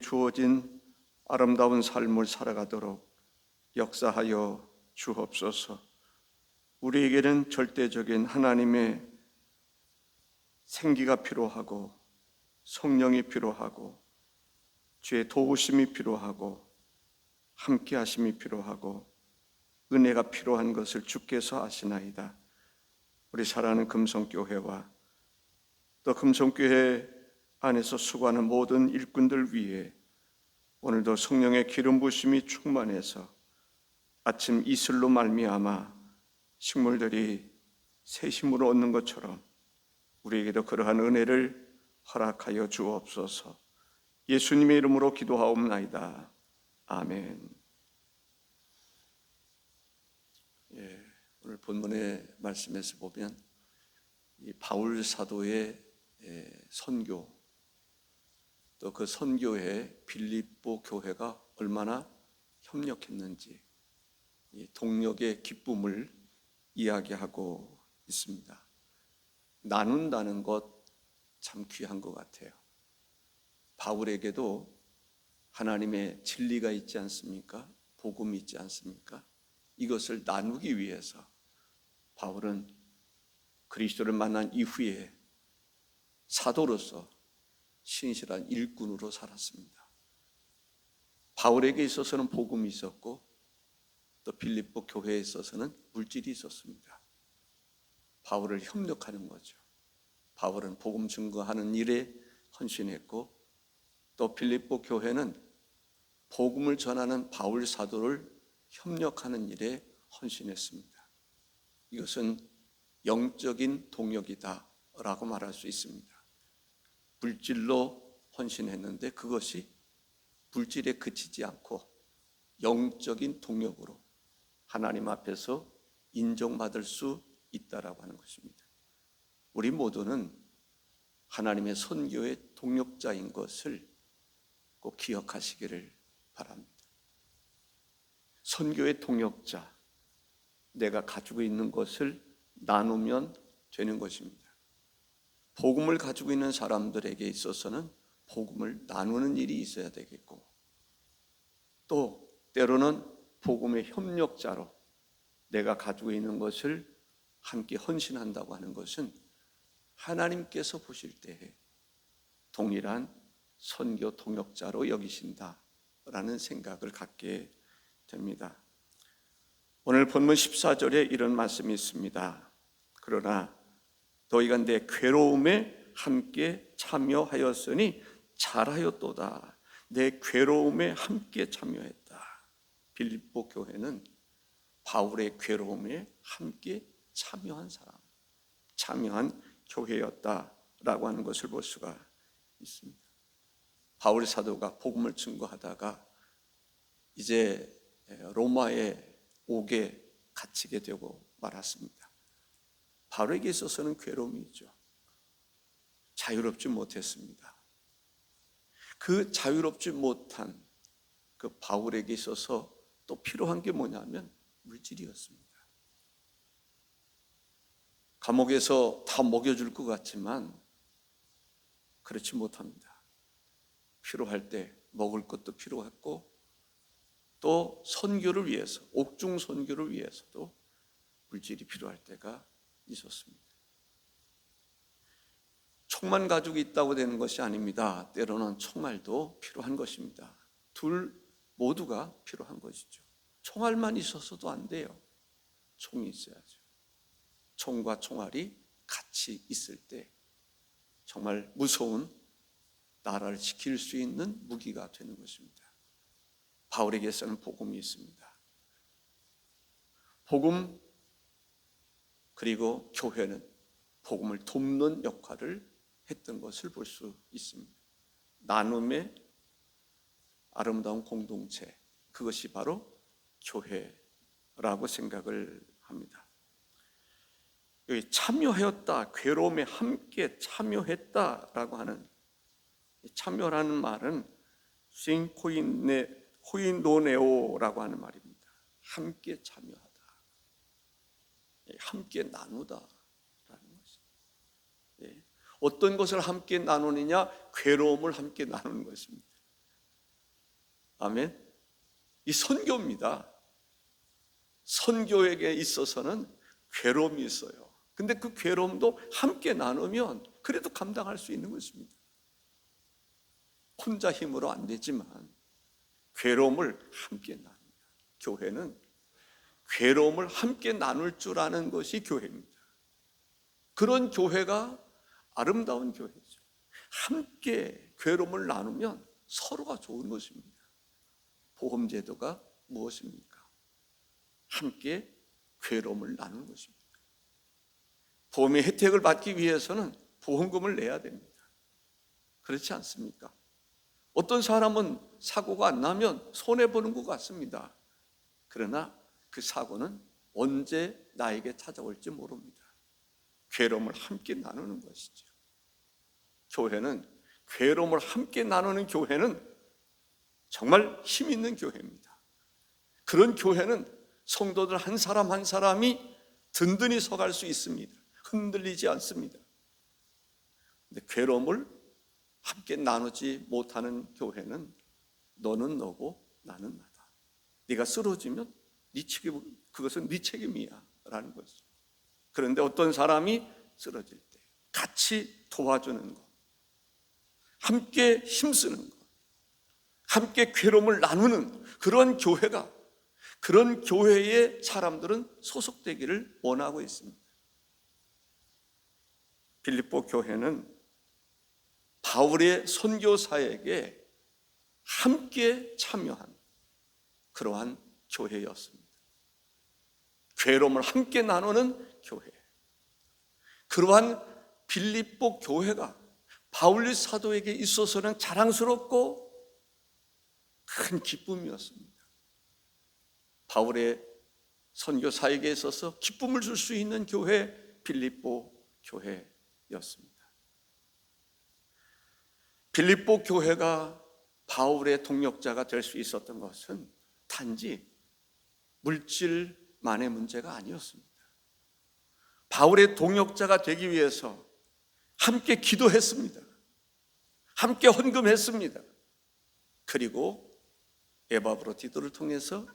주어진 아름다운 삶을 살아가도록 역사하여 주옵소서. 우리에게는 절대적인 하나님의 생기가 필요하고 성령이 필요하고 주의 도우심이 필요하고 함께 하심이 필요하고 은혜가 필요한 것을 주께서 아시나이다. 우리 사랑하는 금성교회와 또 금성교회 안에서 수고하는 모든 일꾼들 위해 오늘도 성령의 기름 부심이 충만해서 아침 이슬로 말미암아 식물들이 새 힘을 얻는 것처럼 우리에게도 그러한 은혜를 허락하여 주옵소서. 예수님의 이름으로 기도하옵나이다. 아멘. 오늘 본문의 말씀에서 보면 이 바울 사도의 선교, 또 그 선교에 빌립보 교회가 얼마나 협력했는지 이 동력의 기쁨을 이야기하고 있습니다. 나눈다는 것 참 귀한 것 같아요. 바울에게도 하나님의 진리가 있지 않습니까? 복음이 있지 않습니까? 이것을 나누기 위해서 바울은 그리스도를 만난 이후에 사도로서 신실한 일꾼으로 살았습니다. 바울에게 있어서는 복음이 있었고 또 빌립보 교회에 있어서는 물질이 있었습니다. 바울을 협력하는 거죠. 바울은 복음 증거하는 일에 헌신했고 또 빌립보 교회는 복음을 전하는 바울 사도를 협력하는 일에 헌신했습니다. 이것은 영적인 동역이다 라고 말할 수 있습니다. 물질로 헌신했는데 그것이 물질에 그치지 않고 영적인 동역으로 하나님 앞에서 인정받을 수 있다라고 하는 것입니다. 우리 모두는 하나님의 선교의 동역자인 것을 꼭 기억하시기를 바랍니다. 선교의 동역자, 내가 가지고 있는 것을 나누면 되는 것입니다. 복음을 가지고 있는 사람들에게 있어서는 복음을 나누는 일이 있어야 되겠고 또 때로는 복음의 협력자로 내가 가지고 있는 것을 함께 헌신한다고 하는 것은 하나님께서 보실 때에 동일한 선교 동역자로 여기신다라는 생각을 갖게 됩니다. 오늘 본문 14절에 이런 말씀이 있습니다. 그러나 너희가 내 괴로움에 함께 참여하였으니 잘하였도다. 내 괴로움에 함께 참여했다. 빌립보 교회는 바울의 괴로움에 함께 참여한 사람, 참여한 교회였다라고 하는 것을 볼 수가 있습니다. 바울 사도가 복음을 증거하다가 이제 로마에 오게 갇히게 되고 말았습니다. 바울에게 있어서는 괴로움이 있죠. 자유롭지 못했습니다. 그 자유롭지 못한 그 바울에게 있어서 또 필요한 게 뭐냐면 물질이었습니다. 감옥에서 다 먹여줄 것 같지만 그렇지 못합니다. 필요할 때 먹을 것도 필요했고 또 선교를 위해서, 옥중 선교를 위해서도 물질이 필요할 때가 있었습니다. 총만 가지고 있다고 되는 것이 아닙니다. 때로는 총알도 필요한 것입니다. 둘 모두가 필요한 것이죠. 총알만 있어서도 안 돼요. 총이 있어야죠. 총과 총알이 같이 있을 때 정말 무서운 나라를 지킬 수 있는 무기가 되는 것입니다. 바울에게서는 복음이 있습니다. 복음 그리고 교회는 복음을 돕는 역할을 했던 것을 볼 수 있습니다. 나눔의 아름다운 공동체, 그것이 바로 교회라고 생각을 합니다. 여기 참여하였다, 괴로움에 함께 참여했다라고 하는 참여라는 말은 코인노네오라고 하는 말입니다. 함께 참여하다, 함께 나누다라는 것입니다. 어떤 것을 함께 나누느냐? 괴로움을 함께 나누는 것입니다. 아멘. 이 선교입니다. 선교에게 있어서는 괴로움이 있어요. 근데 그 괴로움도 함께 나누면 그래도 감당할 수 있는 것입니다. 혼자 힘으로 안 되지만 괴로움을 함께 나눕니다. 교회는 괴로움을 함께 나눌 줄 아는 것이 교회입니다. 그런 교회가 아름다운 교회죠. 함께 괴로움을 나누면 서로가 좋은 것입니다. 보험제도가 무엇입니까? 함께 괴로움을 나누는 것입니다. 보험의 혜택을 받기 위해서는 보험금을 내야 됩니다. 그렇지 않습니까? 어떤 사람은 사고가 안 나면 손해보는 것 같습니다. 그러나 그 사고는 언제 나에게 찾아올지 모릅니다. 괴로움을 함께 나누는 것이죠. 교회는 괴로움을 함께 나누는 교회는 정말 힘 있는 교회입니다. 그런 교회는 성도들 한 사람 한 사람이 든든히 서갈 수 있습니다. 흔들리지 않습니다. 근데 괴로움을 함께 나누지 못하는 교회는 너는 너고 나는 나다. 네가 쓰러지면 네 책임, 그것은 네 책임이야 라는 것이죠. 그런데 어떤 사람이 쓰러질 때 같이 도와주는 것, 함께 힘쓰는 것, 함께 괴로움을 나누는 그런 교회가, 그런 교회의 사람들은 소속되기를 원하고 있습니다. 빌립보 교회는 바울의 선교사에게 함께 참여한 그러한 교회였습니다. 괴로움을 함께 나누는 교회. 그러한 빌립보 교회가 바울 사도에게 있어서는 자랑스럽고 큰 기쁨이었습니다. 바울의 선교사에게 있어서 기쁨을 줄 수 있는 교회, 빌립보 교회였습니다. 빌립보 교회가 바울의 동역자가 될 수 있었던 것은 단지 물질만의 문제가 아니었습니다. 바울의 동역자가 되기 위해서 함께 기도했습니다. 함께 헌금했습니다. 그리고 에바브로디도를 통해서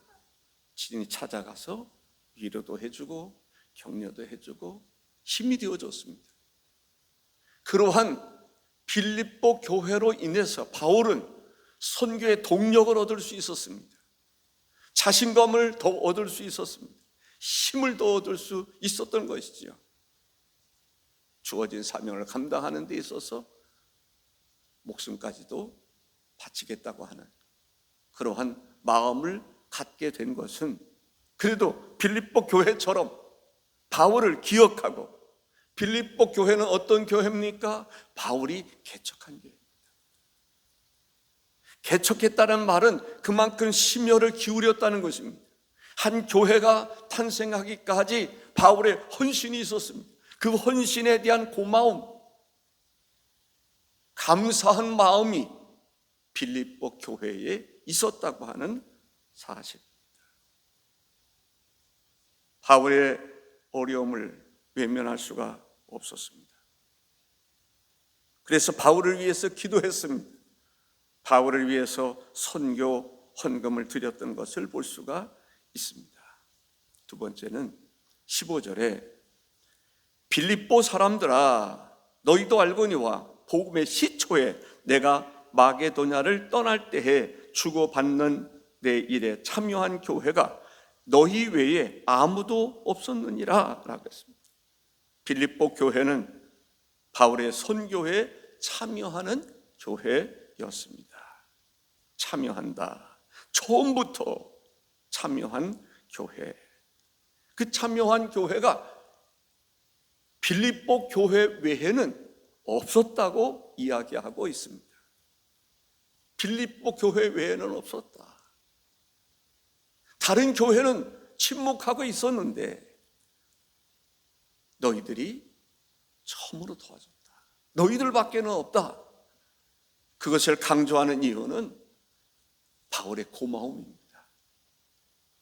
친히 찾아가서 위로도 해주고 격려도 해주고 힘이 되어줬습니다. 그러한 빌립보 교회로 인해서 바울은 선교의 동력을 얻을 수 있었습니다. 자신감을 더 얻을 수 있었습니다. 힘을 더 얻을 수 있었던 것이지요. 주어진 사명을 감당하는 데 있어서 목숨까지도 바치겠다고 하는 그러한 마음을 갖게 된 것은 그래도 빌립보 교회처럼 바울을 기억하고, 빌립보 교회는 어떤 교회입니까? 바울이 개척한 교회입니다. 개척했다는 말은 그만큼 심혈을 기울였다는 것입니다. 한 교회가 탄생하기까지 바울의 헌신이 있었습니다. 그 헌신에 대한 고마움, 감사한 마음이 빌립보 교회에 있었다고 하는 사실입니다. 바울의 어려움을 외면할 수가 없었습니다. 그래서 바울을 위해서 기도했습니다. 바울을 위해서 선교 헌금을 드렸던 것을 볼 수가 있습니다. 두 번째는 15절에 빌립보 사람들아 너희도 알거니와 복음의 시초에 내가 마게도냐를 떠날 때에 주고받는 내 일에 참여한 교회가 너희 외에 아무도 없었느니라 라고 했습니다. 빌립보 교회는 바울의 선교에 참여하는 교회였습니다. 참여한다. 처음부터 참여한 교회. 그 참여한 교회가 빌립보 교회 외에는 없었다고 이야기하고 있습니다. 빌립보 교회 외에는 없었다. 다른 교회는 침묵하고 있었는데 너희들이 처음으로 도와줬다. 너희들밖에는 없다. 그것을 강조하는 이유는 바울의 고마움입니다.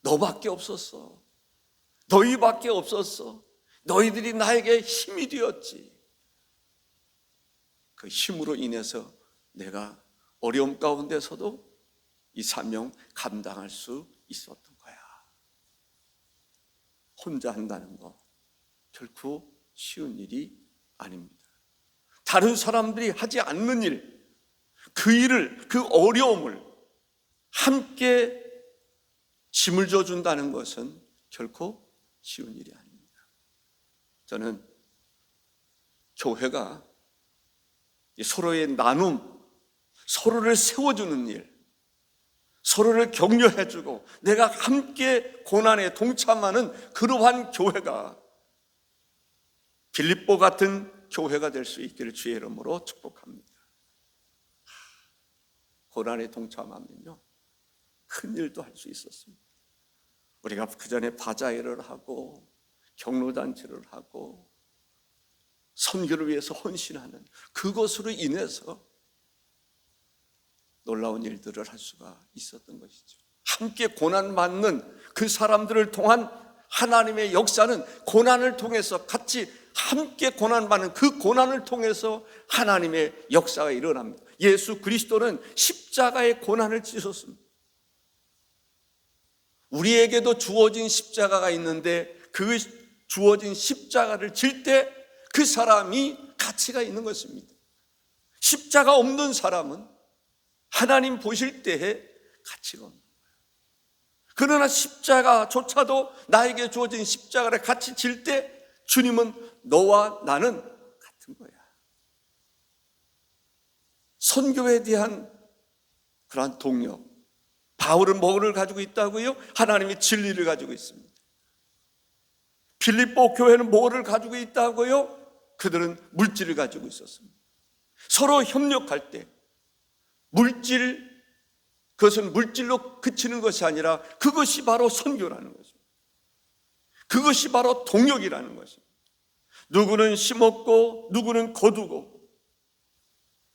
너밖에 없었어. 너희밖에 없었어. 너희들이 나에게 힘이 되었지. 그 힘으로 인해서 내가 어려움 가운데서도 이 사명 감당할 수 있었던 거야. 혼자 한다는 거 결코 쉬운 일이 아닙니다. 다른 사람들이 하지 않는 일, 그 일을, 그 어려움을 함께 짐을 져준다는 것은 결코 쉬운 일이 아닙니다. 저는 교회가 서로의 나눔, 서로를 세워주는 일, 서로를 격려해주고 내가 함께 고난에 동참하는 그러한 교회가 빌립보 같은 교회가 될 수 있기를 주의 이름으로 축복합니다. 고난에 동참하면요 큰 일도 할 수 있었습니다. 우리가 그전에 바자회를 하고 경로잔치를 하고 선교를 위해서 헌신하는 그것으로 인해서 놀라운 일들을 할 수가 있었던 것이죠. 함께 고난받는 그 사람들을 통한 하나님의 역사는 고난을 통해서 같이 함께 고난받는 그 고난을 통해서 하나님의 역사가 일어납니다. 예수 그리스도는 십자가의 고난을 지셨습니다. 우리에게도 주어진 십자가가 있는데 그 주어진 십자가를 질 때 그 사람이 가치가 있는 것입니다. 십자가 없는 사람은 하나님 보실 때에 가치가 없는 거예요. 그러나 십자가조차도 나에게 주어진 십자가를 같이 질 때 주님은 너와 나는 같은 거야. 선교에 대한 그러한 동력, 바울은 뭐를 가지고 있다고요? 하나님의 진리를 가지고 있습니다. 빌립보 교회는 뭐를 가지고 있다고요? 그들은 물질을 가지고 있었습니다. 서로 협력할 때 물질, 그것은 물질로 그치는 것이 아니라 그것이 바로 선교라는 것입니다. 그것이 바로 동력이라는 것입니다. 누구는 심었고 누구는 거두고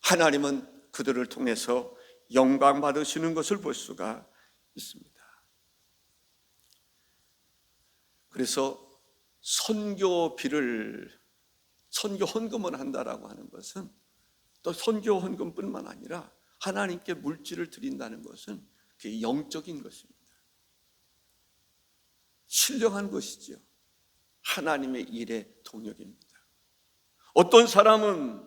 하나님은 그들을 통해서 영광 받으시는 것을 볼 수가 있습니다. 그래서 선교 헌금을 한다라고 하는 것은 또 선교 헌금뿐만 아니라 하나님께 물질을 드린다는 것은 그게 영적인 것입니다. 신령한 것이지요. 하나님의 일의 동력입니다. 어떤 사람은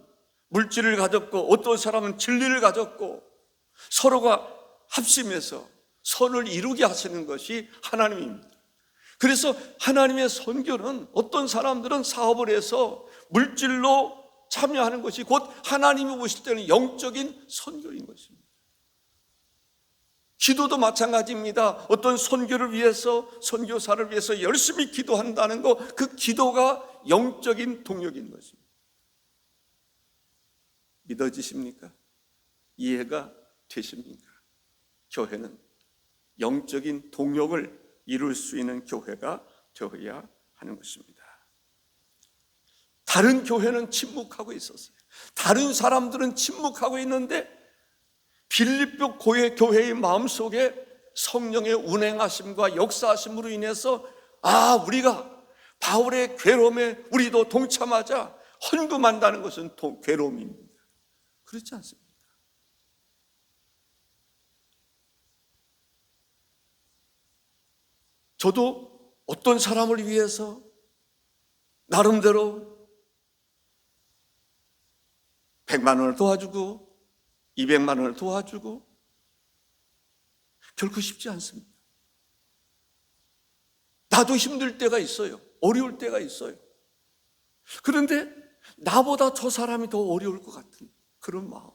물질을 가졌고 어떤 사람은 진리를 가졌고 서로가 합심해서 선을 이루게 하시는 것이 하나님입니다. 그래서 하나님의 선교는 어떤 사람들은 사업을 해서 물질로 참여하는 것이 곧 하나님이 보실 때는 영적인 선교인 것입니다. 기도도 마찬가지입니다. 어떤 선교를 위해서, 선교사를 위해서 열심히 기도한다는 것, 그 기도가 영적인 동력인 것입니다. 믿어지십니까? 이해가 되십니까? 교회는 영적인 동력을 이룰 수 있는 교회가 되어야 하는 것입니다. 다른 교회는 침묵하고 있었어요. 다른 사람들은 침묵하고 있는데 빌립보 교회의 마음속에 성령의 운행하심과 역사하심으로 인해서 우리가 바울의 괴로움에 우리도 동참하자 헌금한다는 것은 괴로움입니다. 그렇지 않습니까? 저도 어떤 사람을 위해서 나름대로 100만 원을 도와주고 200만 원을 도와주고 결코 쉽지 않습니다. 나도 힘들 때가 있어요. 어려울 때가 있어요. 그런데 나보다 저 사람이 더 어려울 것 같은 그런 마음.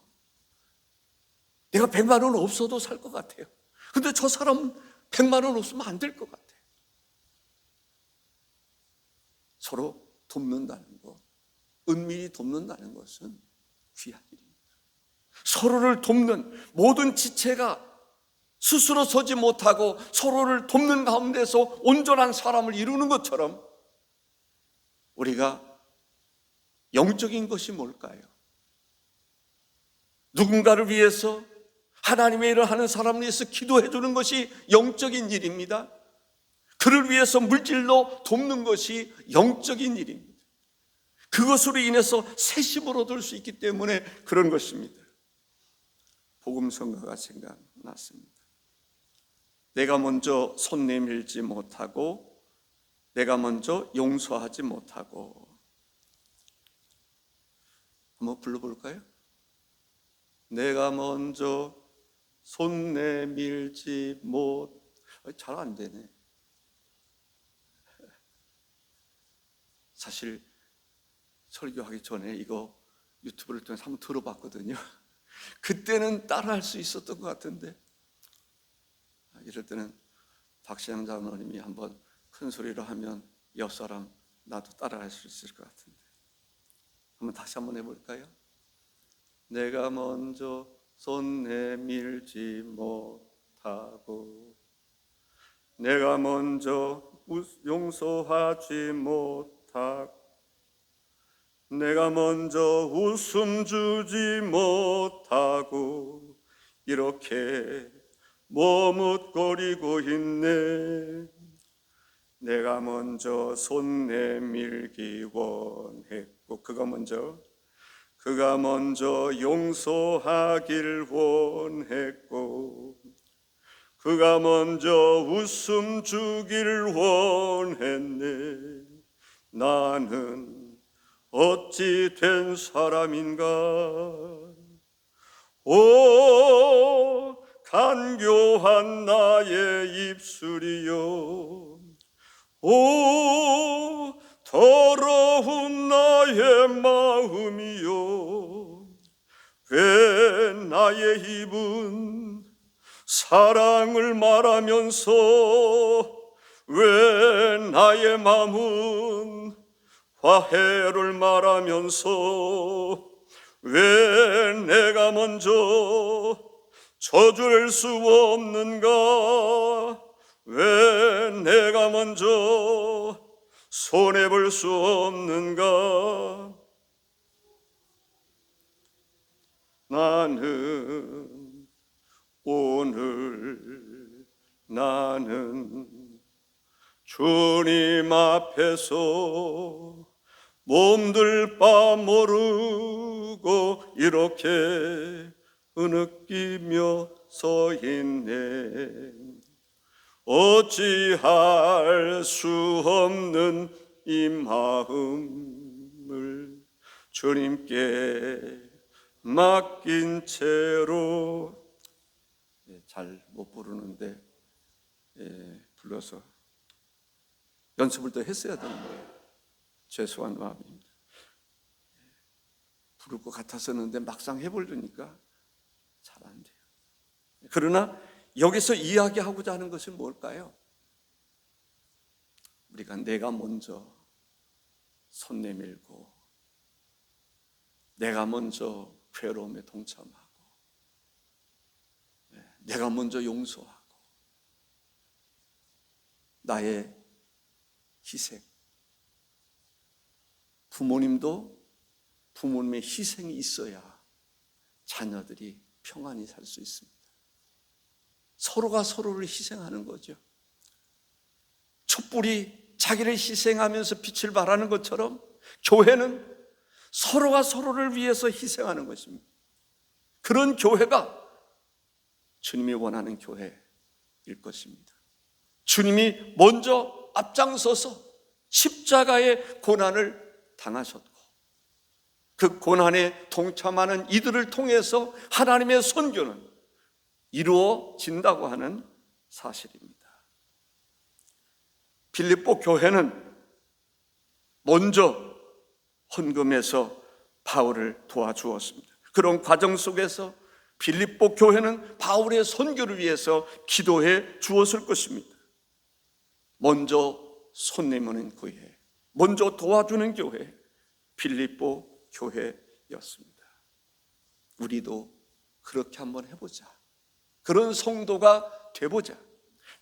내가 100만 원 없어도 살 것 같아요. 근데 저 사람은 100만 원 없으면 안 될 것 같아요. 서로 돕는다는 것, 은밀히 돕는다는 것은 귀한 일입니다. 서로를 돕는 모든 지체가 스스로 서지 못하고 서로를 돕는 가운데서 온전한 사람을 이루는 것처럼 우리가 영적인 것이 뭘까요? 누군가를 위해서 하나님의 일을 하는 사람을 위해서 기도해 주는 것이 영적인 일입니다. 그를 위해서 물질로 돕는 것이 영적인 일입니다. 그것으로 인해서 세심을 얻을 수 있기 때문에 그런 것입니다. 복음 성가가 생각났습니다. 내가 먼저 손 내밀지 못하고 내가 먼저 용서하지 못하고. 한번 불러볼까요? 내가 먼저 손 내밀지 못. 잘 안 되네. 사실 설교하기 전에 이거 유튜브를 통해서 한번 들어봤거든요. 그때는 따라할 수 있었던 것 같은데, 이럴 때는 박시영 장로님이 한번 큰 소리로 하면 옆 사람 나도 따라할 수 있을 것 같은데, 한번 다시 한번 해볼까요? 내가 먼저 손 내밀지 못하고 내가 먼저 용서하지 못하고 내가 먼저 웃음 주지 못하고 이렇게 머뭇거리고 있네. 내가 먼저 손 내밀기 원했고 그가 먼저 용서하길 원했고 그가 먼저 웃음 주길 원했네. 나는 어찌 된 사람인가. 오 간교한 나의 입술이요, 오 더러운 나의 마음이요, 왜 나의 입은 사랑을 말하면서 왜 나의 마음은 화해를 말하면서 왜 내가 먼저 저주를 수 없는가. 왜 내가 먼저 손해볼 수 없는가. 나는 주님 앞에서 몸둘 바 모르고 이렇게 흐느끼며 서 있네. 어찌할 수 없는 이 마음을 주님께 맡긴 채로. 잘 못 부르는데 불러서 연습을 더 했어야 되는 거예요. 죄송한 마음입니다. 부를 것 같았었는데 막상 해보려니까 잘 안 돼요. 그러나 여기서 이야기하고자 하는 것이 뭘까요? 우리가 내가 먼저 손 내밀고 내가 먼저 괴로움에 동참하고 내가 먼저 용서하고 나의 희생, 부모님도 부모님의 희생이 있어야 자녀들이 평안히 살 수 있습니다. 서로가 서로를 희생하는 거죠. 촛불이 자기를 희생하면서 빛을 발하는 것처럼 교회는 서로가 서로를 위해서 희생하는 것입니다. 그런 교회가 주님이 원하는 교회일 것입니다. 주님이 먼저 앞장서서 십자가의 고난을 당하셨고 그 고난에 동참하는 이들을 통해서 하나님의 선교는 이루어진다고 하는 사실입니다. 빌립보 교회는 먼저 헌금해서 바울을 도와주었습니다. 그런 과정 속에서 빌립보 교회는 바울의 선교를 위해서 기도해 주었을 것입니다. 먼저 손 내미는 교회, 먼저 도와주는 교회, 빌립보 교회였습니다. 우리도 그렇게 한번 해보자. 그런 성도가 돼보자.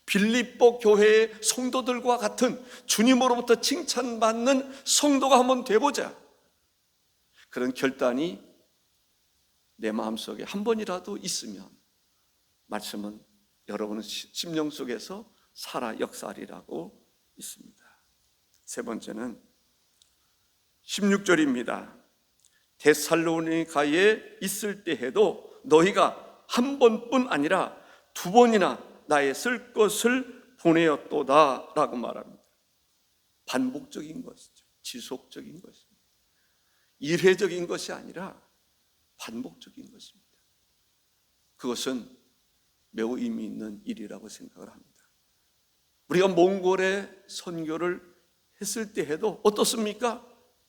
빌립보 교회의 성도들과 같은 주님으로부터 칭찬받는 성도가 한번 돼보자. 그런 결단이 내 마음속에 한 번이라도 있으면 말씀은 여러분의 심령 속에서 살아 역사하리라고 있습니다. 세 번째는 16절입니다. 데살로니가에 있을 때에도 너희가 한 번뿐 아니라 두 번이나 나의 쓸 것을 보내었도다 라고 말합니다. 반복적인 것이죠. 지속적인 것입니다. 일회적인 것이 아니라 반복적인 것입니다. 그것은 매우 의미 있는 일이라고 생각을 합니다. 우리가 몽골에 선교를 했을 때 해도 어떻습니까?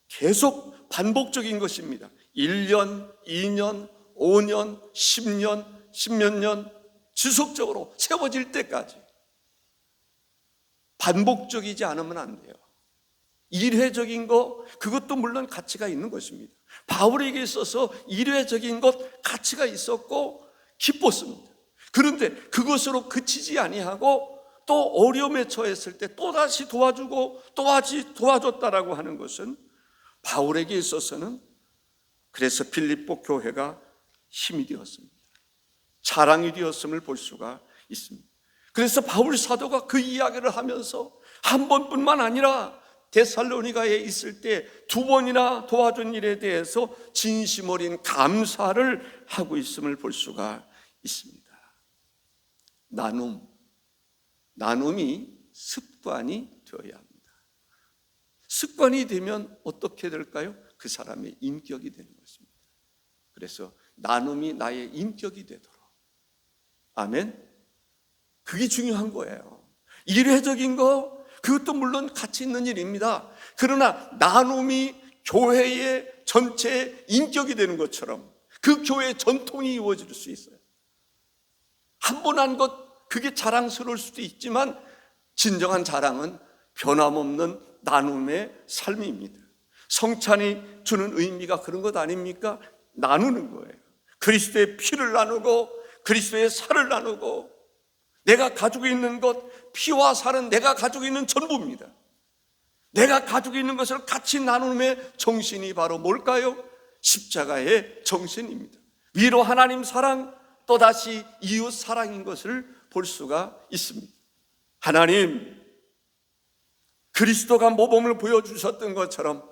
계속 반복적인 것입니다. 1년, 2년, 5년, 10년, 10몇 년 지속적으로 세워질 때까지 반복적이지 않으면 안 돼요. 일회적인 거, 그것도 물론 가치가 있는 것입니다. 바울에게 있어서 일회적인 것 가치가 있었고 기뻤습니다. 그런데 그것으로 그치지 아니하고 또 어려움에 처했을 때 또다시 도와주고 또다시 도와줬다라고 하는 것은 바울에게 있어서는 그래서 빌립보 교회가 힘이 되었습니다. 자랑이 되었음을 볼 수가 있습니다. 그래서 바울 사도가 그 이야기를 하면서 한 번뿐만 아니라 데살로니가에 있을 때 2번이나 도와준 일에 대해서 진심 어린 감사를 하고 있음을 볼 수가 있습니다. 나눔이 습관이 되어야 합니다. 습관이 되면 어떻게 될까요? 그 사람의 인격이 되는 것입니다. 그래서 나눔이 나의 인격이 되도록. 아멘. 그게 중요한 거예요. 일회적인 거, 그것도 물론 가치 있는 일입니다. 그러나 나눔이 교회의 전체의 인격이 되는 것처럼 그 교회의 전통이 이루어질 수 있어요. 한 번 한 것, 그게 자랑스러울 수도 있지만 진정한 자랑은 변함없는 나눔의 삶입니다. 성찬이 주는 의미가 그런 것 아닙니까? 나누는 거예요. 그리스도의 피를 나누고 그리스도의 살을 나누고, 내가 가지고 있는 것, 피와 살은 내가 가지고 있는 전부입니다. 내가 가지고 있는 것을 같이 나누는 정신이 바로 뭘까요? 십자가의 정신입니다. 위로 하나님 사랑, 또다시 이웃 사랑인 것을 볼 수가 있습니다. 하나님, 그리스도가 모범을 보여주셨던 것처럼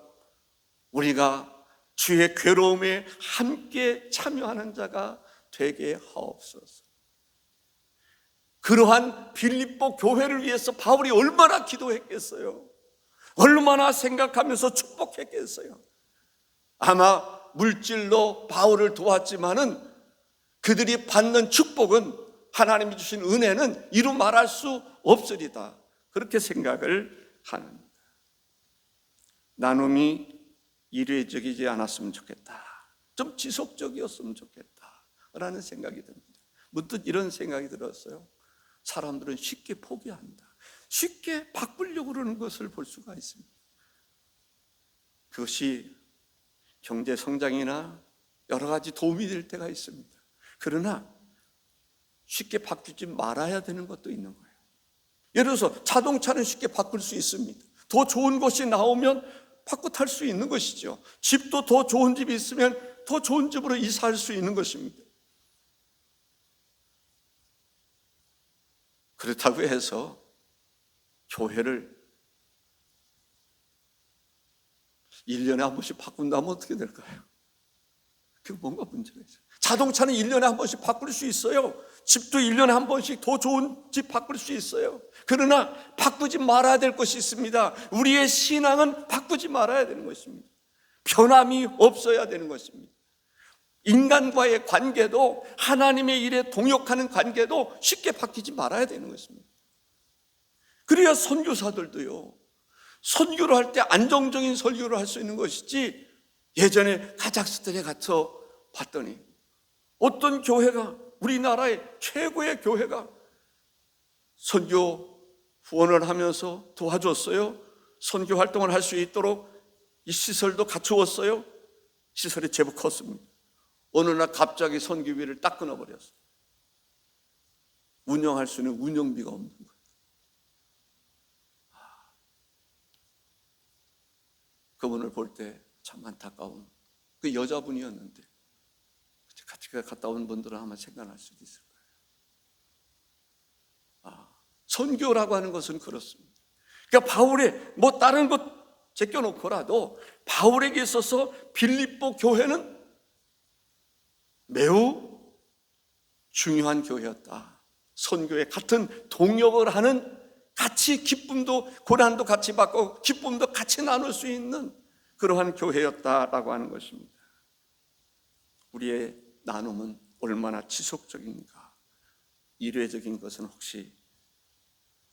우리가 주의 괴로움에 함께 참여하는 자가 되게 하옵소서. 그러한 빌립보 교회를 위해서 바울이 얼마나 기도했겠어요? 얼마나 생각하면서 축복했겠어요? 아마 물질로 바울을 도왔지만은 그들이 받는 축복은, 하나님이 주신 은혜는 이루 말할 수 없으리다, 그렇게 생각을 합니다. 나눔이 일회적이지 않았으면 좋겠다, 좀 지속적이었으면 좋겠다라는 생각이 듭니다. 문득 이런 생각이 들었어요. 사람들은 쉽게 포기한다, 쉽게 바꾸려고 그러는 것을 볼 수가 있습니다. 그것이 경제 성장이나 여러 가지 도움이 될 때가 있습니다. 그러나 쉽게 바뀌지 말아야 되는 것도 있는 거예요. 예를 들어서 자동차는 쉽게 바꿀 수 있습니다. 더 좋은 것이 나오면 바꿔 탈 수 있는 것이죠. 집도 더 좋은 집이 있으면 더 좋은 집으로 이사할 수 있는 것입니다. 그렇다고 해서 교회를 1년에 한 번씩 바꾼다면 어떻게 될까요? 그게 뭔가 문제가 있어요. 자동차는 1년에 한 번씩 바꿀 수 있어요. 집도 1년에 한 번씩 더 좋은 집 바꿀 수 있어요. 그러나 바꾸지 말아야 될 것이 있습니다. 우리의 신앙은 바꾸지 말아야 되는 것입니다. 변함이 없어야 되는 것입니다. 인간과의 관계도, 하나님의 일에 동역하는 관계도 쉽게 바뀌지 말아야 되는 것입니다. 그래야 선교사들도요, 선교를 할 때 안정적인 설교를 할 수 있는 것이지, 예전에 카자흐스탄에 가서 봤더니 어떤 교회가, 우리나라의 최고의 교회가 선교 후원을 하면서 도와줬어요. 선교 활동을 할 수 있도록 이 시설도 갖추었어요. 시설이 제법 컸습니다. 어느 날 갑자기 선교비를 딱 끊어버렸어요. 운영할 수 있는 운영비가 없는 거예요. 그분을 볼 때 참 안타까운, 그 여자분이었는데 같이 갔다 온 분들은 아마 생각날 수도 있을 거예요. 선교라고 하는 것은 그렇습니다. 그러니까 바울의 뭐 다른 것 제껴놓고라도 바울에게 있어서 빌립보 교회는 매우 중요한 교회였다. 선교에 같은 동역을 하는, 같이 기쁨도 고난도 같이 받고 기쁨도 같이 나눌 수 있는 그러한 교회였다라고 하는 것입니다. 우리의 나눔은 얼마나 지속적인가, 일회적인 것은 혹시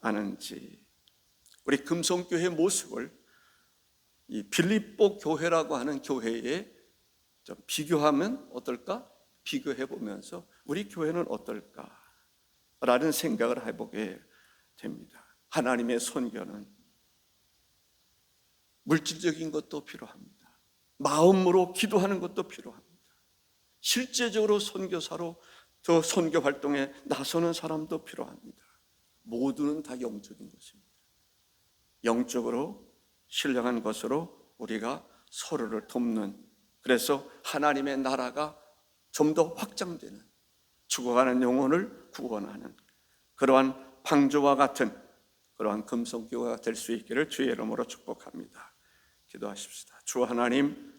아는지. 우리 금성교회 모습을 이 빌립보 교회라고 하는 교회에 좀 비교하면 어떨까? 비교해 보면서 우리 교회는 어떨까라는 생각을 해보게 됩니다. 하나님의 선교는 물질적인 것도 필요합니다. 마음으로 기도하는 것도 필요합니다. 실제적으로 선교사로 더 선교 활동에 나서는 사람도 필요합니다. 모두는 다 영적인 것입니다. 영적으로 신령한 것으로 우리가 서로를 돕는, 그래서 하나님의 나라가 좀 더 확장되는, 죽어가는 영혼을 구원하는 그러한 방주와 같은 그러한 금성교회가 될 수 있기를 주의 이름으로 축복합니다. 기도하십시다. 주 하나님,